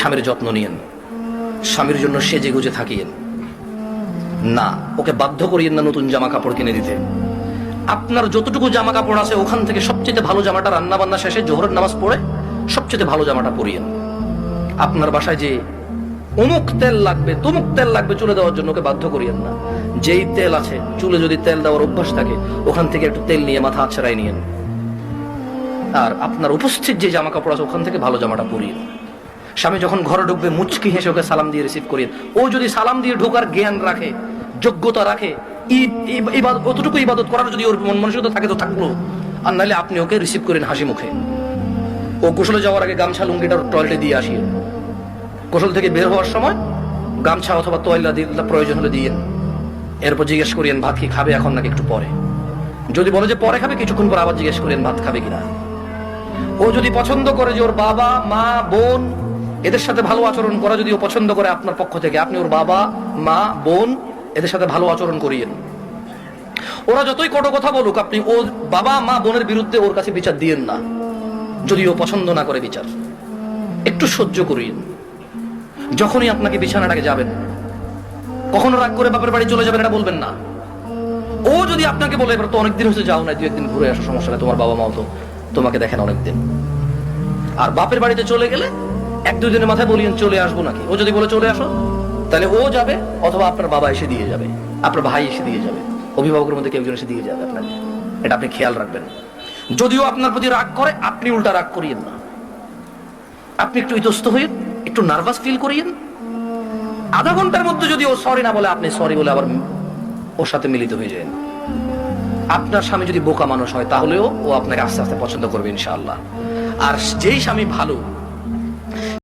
স্বামীর যত্ন নিয়েন, স্বামীর জন্য সেজে গুজে থাকিয়েন না, ওকে বাধ্য করিয়েন না নতুন জামা কাপড় কিনে দিতে। আপনার যতটুকু জামা কাপড় আছে ওখান থেকে সবচেয়ে ভালো জামাটা রান্না বান্না শেষে জোহরের নামাজ পড়ে সবচেয়ে ভালো জামাটা পরিয়েন। আপনার বাসায় যে অমুক তেল লাগবে তমুক তেল লাগবে চুলে দেওয়ার জন্য ওকে বাধ্য করিয়েন না। যেই তেল আছে, চুলে যদি তেল দেওয়ার অভ্যাস থাকে ওখান থেকে একটু তেল নিয়ে মাথা আছড়াই নিয়েন। আর আপনার উপস্থিত যে জামা কাপড় আছে ওখান থেকে ভালো জামাটা পরিয়েন। স্বামী যখন ঘরে ঢুকবে মুচকি হেসে ওকে সালাম দিয়ে রিসিভ করিয়েন। ও যদি সালাম দিয়ে ঢোকার জ্ঞান রাখে, যোগ্যতা রাখে, অতটুকু ইবাদত করার যদি ওর মন মানসিকতা থাকে তো থাকলো, আর নাহলে আপনি ওকে রিসিভ করেন হাসি মুখে। ও গোসলে যাওয়ার আগে গামছা লুঙ্গিটা টয়লেটে দিয়ে আসিয়ে, গোসল থেকে বের হওয়ার সময় গামছা অথবা তোয়াল্লা প্রয়োজন হলে দিয়েন। এরপর জিজ্ঞেস করিয়েন ভাত কি খাবে এখন নাকি একটু পরে। যদি বলে যে পরে খাবে, কিছুক্ষণ পর আবার জিজ্ঞেস করেন ভাত খাবে কিনা। ও যদি পছন্দ করে যে ওর বাবা মা বোন এদের সাথে ভালো আচরণ করা, যদি ও পছন্দ করে আপনার পক্ষ থেকে, আপনি ওর বাবা মা বোন এদের সাথে ভালো আচরণ করিয়েন। ওরা যতই কটু কথা বলুক, আপনি ওর বাবা মা বোনের বিরুদ্ধে ওর কাছে বিচার দিয়েন না, যদি ও পছন্দ না করে বিচার। একটু সহ্য করিয়েন। যখনই আপনাকে বিছানাটাকে যাবেন, কখনো রাগ করে বাপের বাড়ি চলে যাবেন এটা বলবেন না। ও যদি আপনাকে বলে এবার তো অনেকদিন হয়েছে যাও না, 2-1 দিন ঘুরে আসো, সমস্যা নেই, তোমার বাবা মাও তো তোমাকে দেখেন অনেকদিন। আর বাপের বাড়িতে চলে গেলে 1-2 দিনের মাথায় বলিয়েন চলে আসবো নাকি। ও যদি বলে চলে আসো, তাহলে ও যাবে অথবা আপনার বাবা এসে দিয়ে যাবে, আপনার ভাই এসে দিয়ে যাবে, অভিভাবকের মধ্যে কেউ একজন এসে দিয়ে যাবে আপনাকে। এটা আপনি খেয়াল রাখবেন। যদিও আপনার প্রতি রাগ করে, আপনি উল্টা রাগ করিয়েন না। আপনি একটু ইতস্ত হইন, একটু নার্ভাস ফিল করিয়েন। আধা ঘন্টার মধ্যে যদি ও সরি না বলে, আপনি সরি বলে আবার ওর সাথে মিলিত হয়ে যান। আপনার স্বামী যদি বোকা মানুষ হয় তাহলেও ও আপনাকে আস্তে আস্তে পছন্দ করবে ইনশাআল্লাহ। আর যেই স্বামী ভালো,